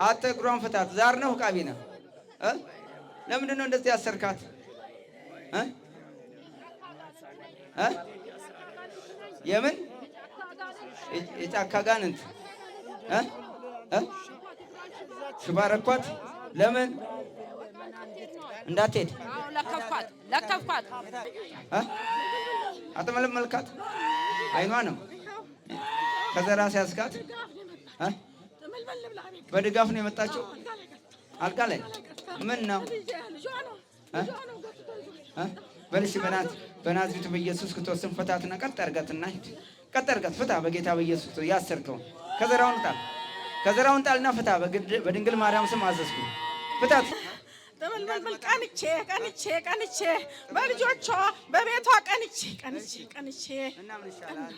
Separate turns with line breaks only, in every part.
አተ እግሯን ፍታት። ዛር ነው ቃቢ ነው። ለምንድን ነው እንደዚህ ያሰርካት? የምን የጫካ ጋንንት ሽባረኳት። ለምን እንዳትሄድ
ለከፍኳት
አተመለመልካት። አይኗ ነው ከዘራ ሲያስጋት በድጋፍ ነው የመጣችው። አልጋ ላይ ምን ነው በልሽ በናዝሬቱ በኢየሱስ ክርስቶስ ስም ፈታትና ቀጥ አድርጋትና ሂድ። ቀጥ አድርጋት ፍታ። በጌታ በኢየሱስ ክርስቶስ ያሰርከው ከዘራውን ጣልና ፍታ። በድንግል ማርያም ስም አዘዝኩ። ፍታት።
ተመልመል ቀንቼ በልጆቿ በቤቷ ቀንቼ
እና ምን ይሻላል?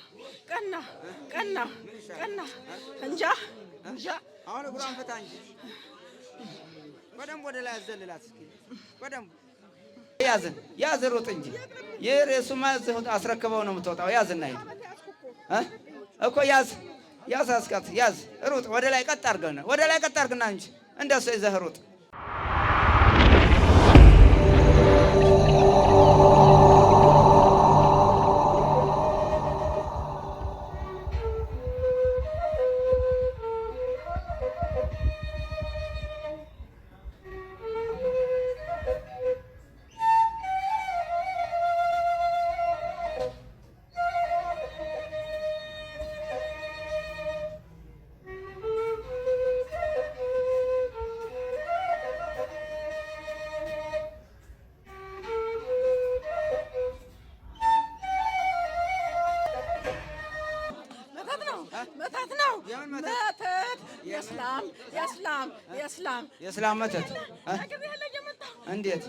ቀና እንጃ
አሁን እግሯን ፍታ እንጂ በደንብ ወደ ላይ አዘልላት። እስኪ በደንብ ያዝ ሩጥ እንጂ የሬሱማ አስረክበው ነው የምትወጣው። ያዝና ሂድ እኮ ያዝ አስቃት። ያዝ ሩጥ። ወደ ላይ ቀጥ አድርገና እንጂ እንደሱ ይዘህ ሩጥ። የእስላም መተት እንዴት?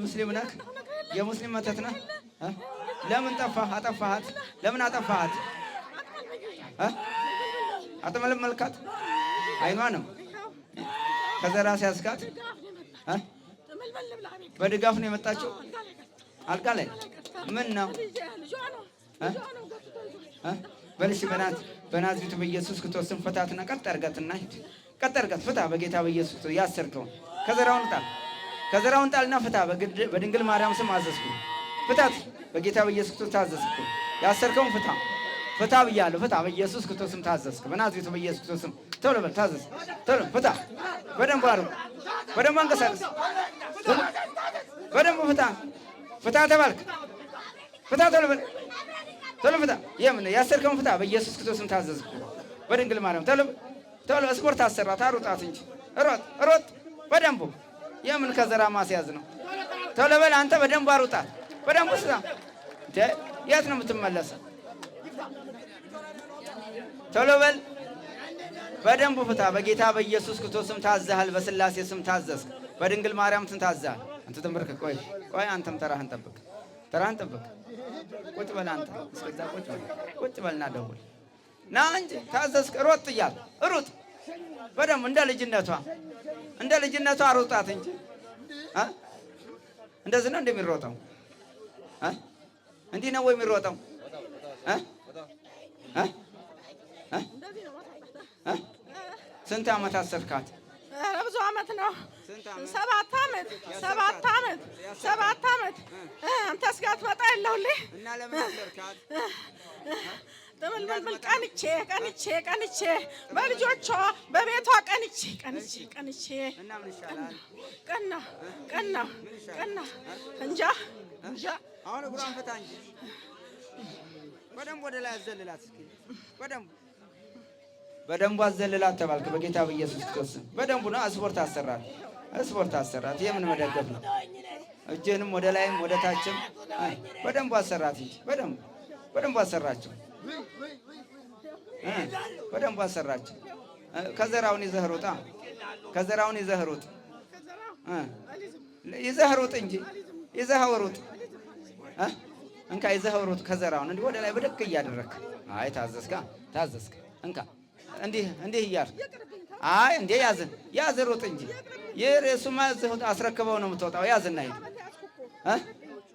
ሙስሊም ነህ? የሙስሊም መተት ነህ? ለምን አጠፋሃት? ለምን አጠፋሃት? አተመለመልካት። አይኗ ነው ከዘራ ሲያስጋት በድጋፍ ነው የመጣችው። አልጋ ላይ ምን ነው በልሽ በናዝሬቱ በኢየሱስ ክርስቶስ ስም ፈታትና ቀጥ አድርጋትና ሂድ። ቀጥ አድርጋት ፍታ። በጌታ በኢየሱስ ክርስቶስ ያሰርከው ከዘራውን ጣልና ፍታ። በድንግል ማርያም ስም አዘዝኩ። ፍታት። በጌታ በኢየሱስ ክርስቶስ ታዘዝኩ። ያሰርከውን ፍታ ብያለሁ። ፍታ። በኢየሱስ ክርስቶስ ስም ታዘዝኩ። በናዝሬቱ በኢየሱስ ክርስቶስ ስም ቶሎ በል ታዘዝ። ቶሎ ፍታ። በደንብ አድርግ። በደንብ አንቀሳቅስ። በደንብ ፍታ ተባልክ። ፍታ። ቶሎ ፍታ። የምን ያሰርከውን ፍታ። በኢየሱስ ክርስቶስ ስም ታዘዝኩ። በድንግል ማርያም ቶሎ ስፖርት አሰራት። አሩጣት እንጂ ሮጥ በደንቡ። የምን ከዘራ ማስያዝ ነው? ቶሎ በል አንተ በደንቡ አሩጣት። በደንቡ ስታ። የት ነው የምትመለሰው? ቶሎ በል በደንቡ ፍታ። በጌታ በኢየሱስ ክርስቶስ ስም ታዘሃል። በስላሴ ስም ታዘዝክ። በድንግል ማርያም ስም ታዘሃል። አንተ ተንበርከክ። ቆይ አንተም ተራህን ጠብቅ። ቁጭ በል አንተ። እስከዛ ቁጭ በልና ደውል ና እንጂ ታዘዝክ። ሮጥ እያል ሩጥ በደንብ እንደ ልጅነቷ ሩጣት እንጂ እንደዚህ ነው እንደሚሮጠው። እንዲህ ነው ወይ የሚሮጠው? ስንት ዓመት አሰርካት?
ብዙ ዓመት ነው። 7 ዓመት አንተ እስጋት መጣ የለውልህ
እና ለምን አሰርካት?
ተመልመል ቀንቼ በልጆቿ በቤቷ ቀንቼ
እና ምን ይሻላል?
ቀና እንጃ
አሁን እግሯን ፍታ እንጂ በደንብ ወደ ላይ አዘልላት። እስኪ በደንቡ አዘልላት ተባልክ። በጌታ በኢየሱስ ክርስቶስ በደንቡ ነው። ስፖርት አሰራት። የምን መደገፍ ነው? እጅህንም ወደ ላይም ወደ ታችም በደንቡ አሰራት እንጂ በደንቡ አሰራቸው። በደንቡ አሰራቸው። ከዘራውን ይዘህ ሩጥ እንጂ ይዘህ ሩጥ። እንካ ይዘህ ሩጥ። ከዘራውን እንዲህ ወደ ላይ በደክ እያደረክ አይ ታዘዝካ እንካ እንዲህ እያልክ አይ እንዴ ያዝ ሩጥ እንጂ የሬሱማ አስረክበው ነው የምትወጣው። ያዝና ሂድ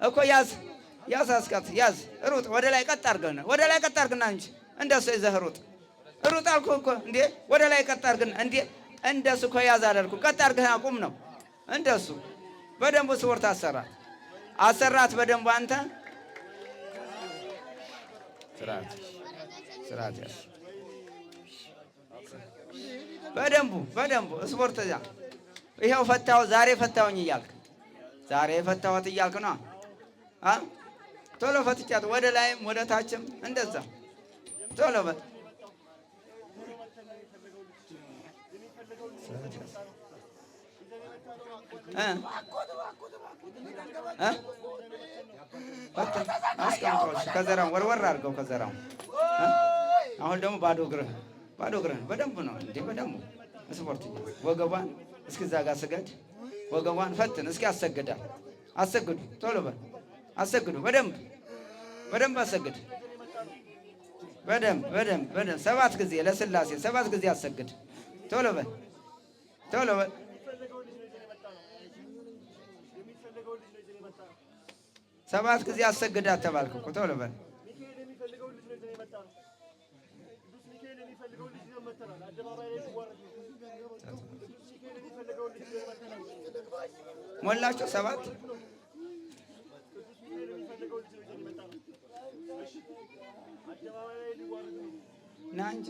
እኮ ያዝ አስቀት ሩጥ። ወደ ላይ ቀጥ አድርግና እንጂ እንደሱ ይዘህ ሩጥ አልኩህ እኮ እንዴ። ወደ ላይ ቀጥ አድርግና እንዴ እንደሱ ከያዝ አደርኩ ቀጥ አድርገህ አቁም ነው እንደሱ በደንቡ ስፖርት አሰራት በደንቡ አንተ ስራት ያስ በደንቡ ስፖርት ይሄው ፈታው ዛሬ ፈታውኝ እያልክ ዛሬ ፈታዋት እያልክ ነው ቶሎ ፈትቻት ወደ ላይም ወደ ታችም እንደዛ ቶሎ በል አስቀምጠው ከዘራው ወርወር አድርገው ከዘራው አሁን ደግሞ ባዶ እግርህን በደንብ ነው እንዴ በደንብ ስፖርት ወገቧን እስኪ እዛ ጋር ስገድ ወገቧን ፈትን እስኪ አሰግዱ ቶሎ በል አሰግዱ በደንብ አሰግድ በደንብ 7 ጊዜ ለስላሴ 7 ጊዜ አሰግድ ቶሎ በል 7 ጊዜ አሰግዳት ተባልክ እኮ ቶሎ በል ሞላችሁ 7 ና እንጂ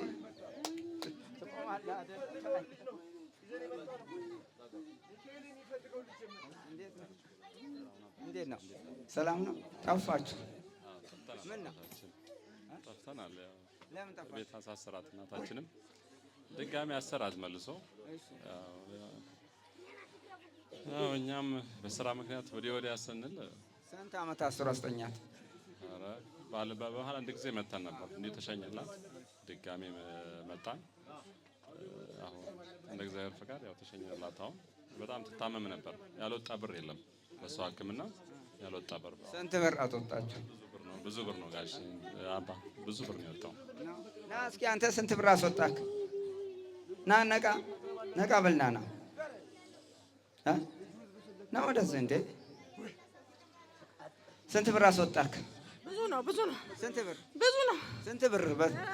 እንዴት ነው? ሰላም ነው? ጠፋችሁ? ምን ነው?
ጠፍተናል።
ለምን ጠፋችሁ?
ቤት አሳሰራት እናታችንም ድጋሚ አሰራት መልሶ እኛም በስራ ምክንያት ወዲያ ስንል
ስንት ዓመት አስሮ አስጠኛት?
ኧረ በመሀል አንድ ጊዜ መጣን ነበር እንዴ ተሸኘላት። ድጋሚ መጣን። አሁን እንደ እግዚአብሔር ፈቃድ ያው ተሸኘላት። አሁን በጣም ትታመም ነበር። ያልወጣ ብር የለም ለሷ ሕክምና ያልወጣ ብር።
ስንት ብር አስወጣችሁ?
ብዙ ብር ነው ጋሽ አባ ብዙ ብር ነው የወጣው።
ና እስኪ አንተ ስንት ብር አስወጣክ? ና ነቃ በልና ና ወደዚህ እንዴ ስንት ብር አስወጣክ?
ብዙ ነው
ስንት ብር?
ብዙ ነው
ስንት ብር?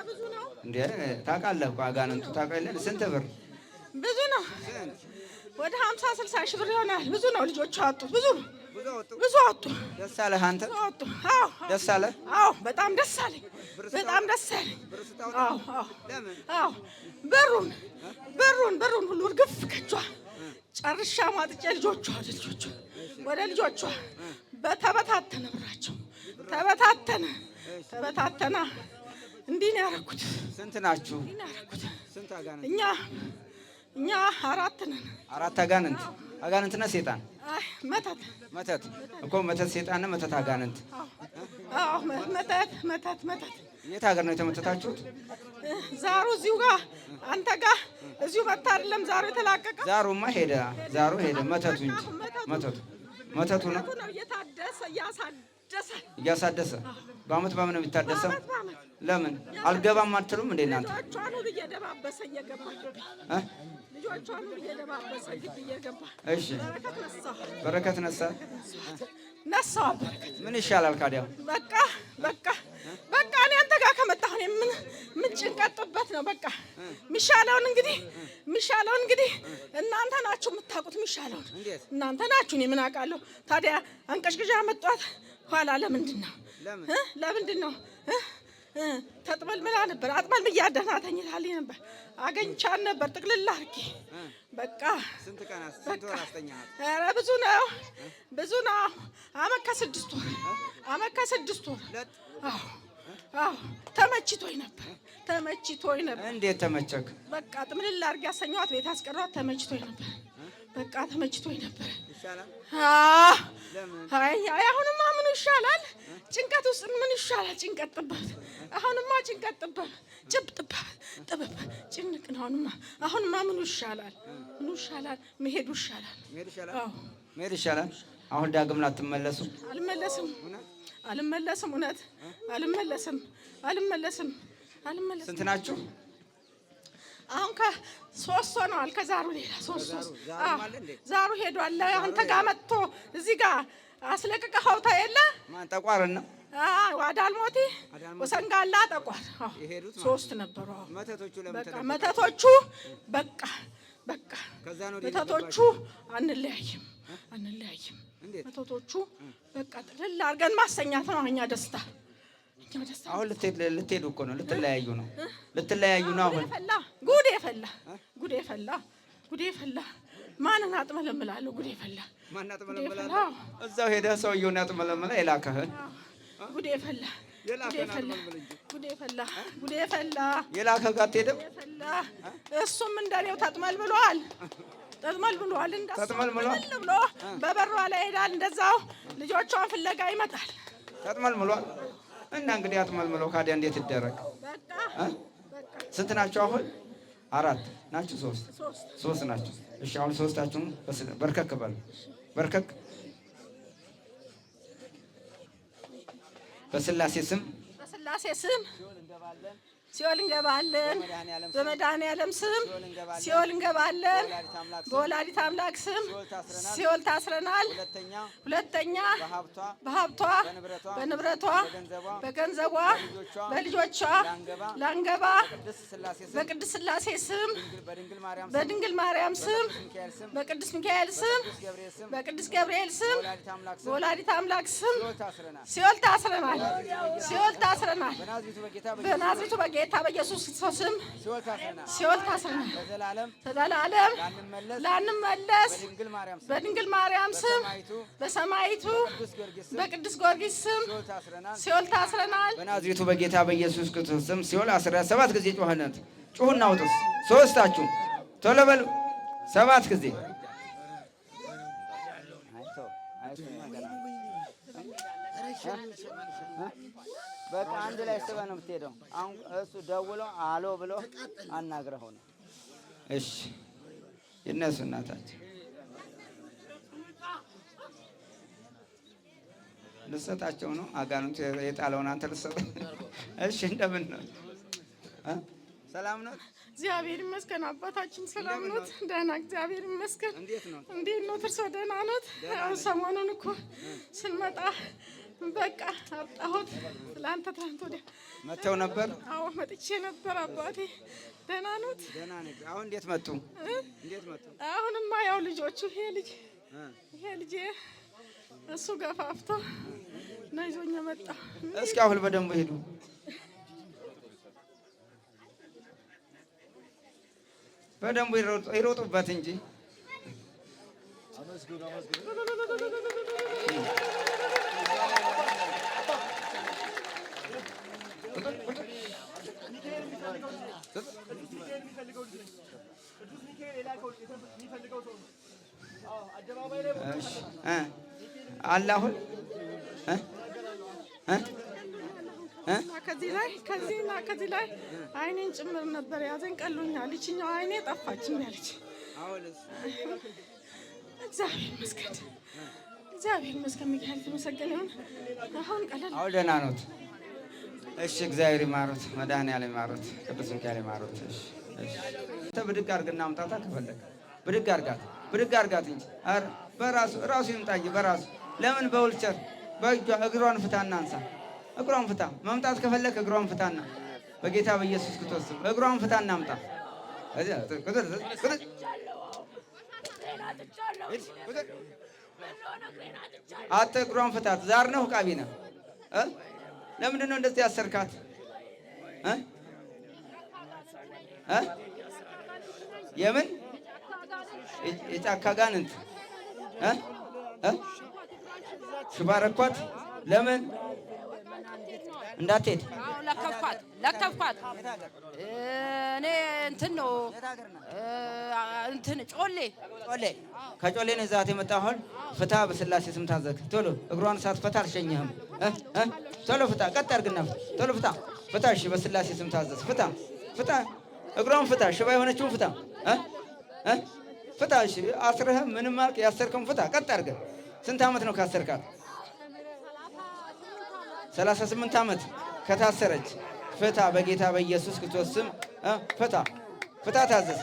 ብዙ ነው
እንዴ ታውቃለህ እኮ አጋንንቱ ታውቃለህ። ስንት ብር?
ብዙ ነው ወደ 50-60 ሺህ ብር ይሆናል። ብዙ ነው ልጆቹ አወጡ። ብዙ አወጡ።
ደስ አለህ አንተ?
አዎ
ደስ አለህ?
አዎ በጣም ደስ አለኝ። በጣም ደስ አለኝ። አዎ ብሩን ሁሉ እርግፍ ከጇ ጨርሻ ማጥጬ ወደ ልጆቿ በተበታተነ ብራቸው ተበታተና እንዲህ ነው ያደረኩት።
ስንት ናችሁ?
ስንት አጋንንት? እኛ 4 ነን።
4 አጋንንት? አጋንንትና ሴጣን?
አይ መተት
እኮ መተት ሴጣንና መተት አጋንንት።
አዎ መተት።
የት ሀገር ነው የተመተታችሁት?
ዛሩ እዚሁ ጋር አንተ ጋር እዚሁ መታ አይደለም ዛሩ የተላቀቀ።
ዛሩማ ሄደ መተቱ እንጂ መተቱ ነው እያሳደሰ በአመት በምን ነው የሚታደሰው? ለምን አልገባም አትሉም እንዴ እናንተ?
ልጆቿን ሁሉ እየደባበሰ እየገባ
እሺ በረከት ነሳ። ምን ይሻላል ካዲያ?
በቃ እኔ አንተ ጋር ከመጣሁ ምን ጭንቀጥበት ነው? በቃ የሚሻለውን እንግዲህ እናንተ ናችሁ የምታውቁት። የሚሻለውን እናንተ ናችሁ፣ እኔ ምን አውቃለሁ? ታዲያ አንቀሽቅዣ መጧት ኋላ ለምንድን ነው ተጥመልምላ ነበር። አጥመልምዬ አደናተኝ እልሃለሁ ነበር። አገኝቻት ነበር ጥቅልል አድርጌ። በቃ
ስንት ወር አስተኛት?
ኧረ ብዙ ነው። አመት ከ6 ወር። አዎ ተመችቶኝ ነበር።
እንዴት ተመቸክ?
በቃ ጥምልል አድርጌ ያሰኘኋት ቤት አስቀሯት። ተመችቶኝ ነበር።
ይሻላል?
አሁንማ ምኑ ይሻላል? ጭንቀት ውስጥ ምን ይሻላል? ጭንቀት ጥበብ። አሁንማ ጭንቀት ጥበብ፣ ጥበብ ጭንቅ ነው። አሁንማ ምኑ ይሻላል? መሄዱ ይሻላል።
መሄድ ይሻላል። አሁን ዳግም ላትመለሱ?
አልመለስም። እውነት አልመለስም።
ስንት ናችሁ?
አሁን ከ3 ሆነዋል። ከዛሩ ሌላ 3 ዛሩ ሄዷል። አንተ ጋር መጥቶ እዚህ ጋር አስለቅቀኸው የለ
ማን? ጠቋርን ነው?
አዳልሞቲ ወሰንጋላ ጠቋር 3 ነበሩ።
መተቶቹ
መተቶቹ በቃ መተቶቹ አንለያይም። መተቶቹ በቃ ጥልል አድርገን ማሰኛት ነው እኛ ደስታ።
አሁን ልትሄዱ እኮ ነው። ልትለያዩ ነው። አሁን ጉዴ ፈላ። ማንን አጥመለምላለሁ? ጉዴ ፈላ። ማንን አጥመለምላለሁ? እዛው ሄደህ ሰውየውን ያጥመለመላ የላከህን
ጉዴ ፈላ።
የላከህ ጋር አትሄድም?
እሱም እንደኔው ተጥመል ብሏል። ብሎ በበሯ ላይ ሄዳል። እንደዛው ልጆቿን ፍለጋ ይመጣል።
ተጥመልምሏል። እና እንግዲህ አጥመልምለው ካዲያ እንዴት ይደረግ? ስንት ናቸው አሁን? 4 ናችሁ? 3 ናችሁ። እሺ አሁን ሶስታችሁም በርከክ በሉ። በርከክ በስላሴ ስም ሲኦል እንገባለን። በመድኃኔዓለም ስም ሲኦል እንገባለን። በወላዲተ አምላክ ስም ሲኦል ታስረናል። ሁለተኛ በሀብቷ በንብረቷ በገንዘቧ በልጆቿ ላንገባ በቅድስት ሥላሴ ስም በድንግል ማርያም ስም በቅዱስ ሚካኤል ስም በቅዱስ ገብርኤል ስም በወላዲተ አምላክ ስም ሲኦል ታስረናል። በናዝሬቱ በጌታ በኢየሱስ ክርስቶስ ስም ሲኦል ታስረናል። ዘላለም ላንመለስ በድንግል ማርያም ስም በሰማይቱ በቅዱስ ጊዮርጊስ ስም ሲኦል ታስረናል። በናዝሬቱ በጌታ በኢየሱስ ክርስቶስ ስም ሲኦል 17 ጊዜ ጮኸነት ጩኹና አውጡስ። ሶስታችሁ ቶሎ በሉ 7 ጊዜ በቃ አንድ ላይ ስበህ ነው የምትሄደው። አሁን እሱ ደውሎ አሎ ብሎ አናግረው ነው። እሺ የእነሱ እናታችን ልትሰጣቸው ነው። አጋንንቱ የጣለውን አንተ ልትሰጥ። እሺ እንደምን ነው? ሰላም ነው?
እግዚአብሔር ይመስገን። አባታችን ሰላም ነው? ደህና እግዚአብሔር ይመስገን። እንዴት ነው? እርስዎ ደህና ኖት? ሰሞኑን እኮ ስንመጣ በቃ አጣሁት። ትላንት ወዲያ
መተው ነበር?
አዎ መጥቼ ነበር። አባቴ ደህና ኖት?
ደህና ነኝ። አሁን እንዴት መጡ?
አሁንማ ያው ልጆቹ ይሄ ልጄ እሱ ገፋፍቶ ነው ይዞኝ መጣ።
እስኪ አሁን በደንብ ሄዱ። በደንብ ይሮጡበት እንጂ አለ አሁን
ከዚህ ላይ አይኔን ጭምር ነበር ያዘኝ። ቀሎኛል። ይችኛው አይኔ ጠፋችኝ ያለች። እግዚአብሔር ይመስገን። ሚካኤል ተመሰገነ ይሁን። አሁን ቀለል።
አሁን ደህና ኖት? እሺ እግዚአብሔር ይማሩት፣ መድኃኔዓለም ይማሩት፣ ቅዱስ ሚካኤል ይማሩት። እሺ አንተ ብድግ አድርግና አምጣታ ከፈለግ ብድግ አድርጋት እንጂ ኧረ በራሱ ይምጣ እንጂ በራሱ ለምን በውልቸር በእጇ እግሯን ፍታና አንሳ። እግሯን ፍታ። መምጣት ከፈለክ እግሯን ፍታና በጌታ በኢየሱስ ክርስቶስ ስም እግሯን ፍታና አምጣ። አተ እግሯን ፍታት። ዛር ነው ዕቃቢ ነው። ለምንድን ነው እንደዚህ ያሰርካት? የምን የጫካ ጋንንት ሽባረኳት። ለምን እንዳትሄድ
ለከፍኳት። እኔ እንትን ነው ጮሌ
ከጮሌ ነው ዛት የመጣ። አሁን ፍታ፣ በስላሴ ስም ታዘክ። ቶሎ እግሯን ሳትፈታ አልሸኘህም። ቶሎ ፍታ፣ ቀጥ አድርግና ቶሎ ፍታ። እሺ በስላሴ ስም ታዘዝ። ፍታ፣ እግሯን ፍታ። ሽባ የሆነችውን ፍታ። ፍታ። እሺ አስረህ ምንም አልክ፣ ያሰርከውን ፍታ፣ ቀጥ አድርገህ። ስንት ዓመት ነው ካሰርካት? 38 ዓመት ከታሰረች ፍታ፣ በጌታ በኢየሱስ ክርስቶስ ስም ፍታ፣ ታዘዝ።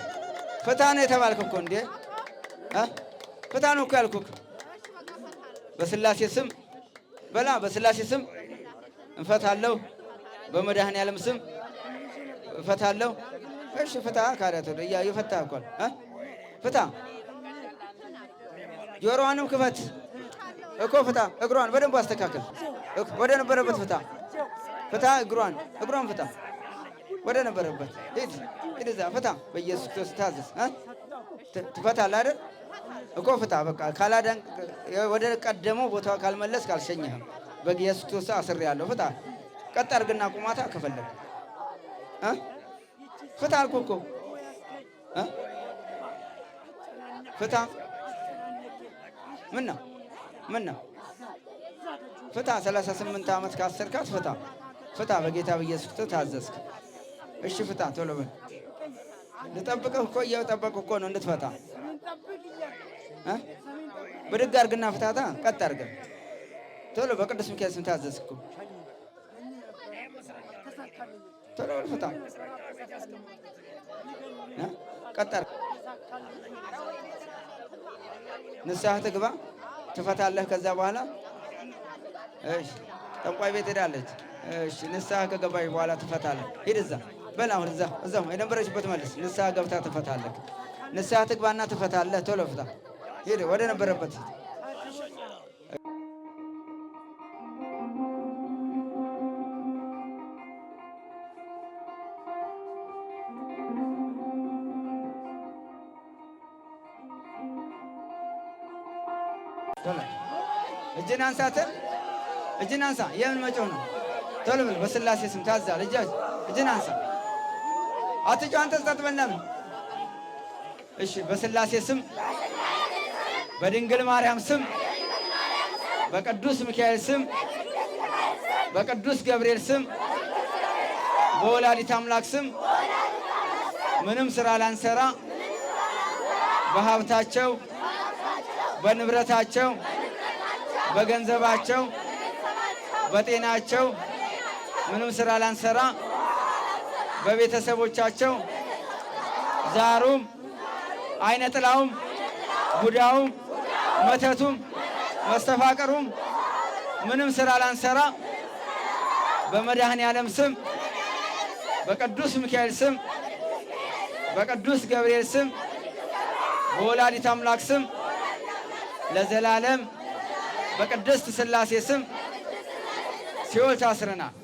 ፍታ ነው የተባልክ እኮ እንዴ! ፍታ ነው እኮ ያልኩህ። በስላሴ ስም በላ፣ በስላሴ ስም እንፈታለሁ፣ በመድኃኔዓለም ስም እፈታለሁ። እሺ ፍታ። ካዳተ የፈታ እኮ ፍታ። ጆሮዋንም ክፈት እኮ ፍታ። እግሯን በደንብ አስተካክል። ወደ ነበረበት ፍታ። ፍታ እግሯን ፍታ ወደ ነበረበት። ሂድ እዛ ፍታ። በኢየሱስ ክርስቶስ ታዘዝ። ትፈታለህ አይደል እኮ ፍታ። በቃ ካላዳን ወደ ቀደመው ቦታ ካልመለስ ካልሸኘህም በኢየሱስ ክርስቶስ አስሬያለሁ። ፍታ። ቀጥ አድርግና ቁማታ ከፈለግ ፍታ አልኩህ እኮ ፍታ። ምን ነው ፍታ። 38 ዓመት ካሰርካት ፍታ። በጌታ በኢየሱስ ክርስቶስ ታዘዝክ። እሺ ፍታ። ቶሎ በል። ልጠብቅህ እኮ እየጠበቅህ እኮ ነው እንድትፈታ። ብድግ አድርግና ፍታታ። ቀጥ አድርገህ ቶሎ በቅዱስ ሚካኤል ስም ታዘዝክ እኮ። ቶሎ በል ፍታ። ቀጥ አድርገህ ንስሐ ትግባ። ትፈታለህ። ከዛ በኋላ እሺ ጠንቋይ ቤት ሄዳለች። እሺ ንስሐ ከገባች በኋላ ትፈታለህ። ሂድ እዛ በል። አሁን እዛው የነበረችበት መልስ። ንስሐ ገብታ ትፈታለህ። ንስሐ ትግባና ትፈታለህ። ቶሎ ፍታ። ሂድ ወደ ነበረበት። እጅን አንሳተ እጅን አንሳ። የምን መጮህ ነው? ቶሎ በል። በስላሴ ስም ታዛል። እጅን አንሳ። አትጮህ አንተ ጸጥ በል። ለምን? እሺ በስላሴ ስም፣ በድንግል ማርያም ስም፣ በቅዱስ ሚካኤል ስም፣ በቅዱስ ገብርኤል ስም፣ በወላዲት አምላክ ስም ምንም ስራ ላንሰራ በሀብታቸው፣ በንብረታቸው፣ በገንዘባቸው፣ በጤናቸው ምንም ስራ ላንሰራ በቤተሰቦቻቸው ዛሩም፣ አይነ ጥላውም፣ ቡዳውም፣ መተቱም፣ መስተፋቀሩም ምንም ስራ ላንሰራ በመድኃኔ ዓለም ስም፣ በቅዱስ ሚካኤል ስም፣ በቅዱስ ገብርኤል ስም፣ በወላዲት አምላክ ስም ለዘላለም በቅድስት ሥላሴ ስም ሲኦል ታስረናል።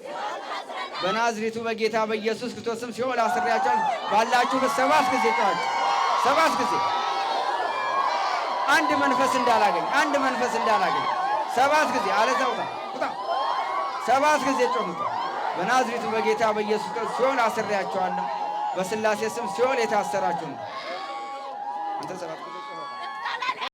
በናዝሬቱ በጌታ በኢየሱስ ክርስቶስ ስም ሲኦል አስሬያቸዋል። ባላችሁበት 7 ጊዜ ጮኻችሁ፣ 7 ጊዜ አንድ መንፈስ እንዳላገኝ 7 ጊዜ አለዛ ውጣ 7 ጊዜ ጮኹ። በናዝሬቱ በጌታ በኢየሱስ ክርስቶስ ሲኦል አስሬያቸዋለሁ። በሥላሴ ስም ሲኦል የታሰራችሁ ነው። አንተ 7 ጊዜ ጮኽ።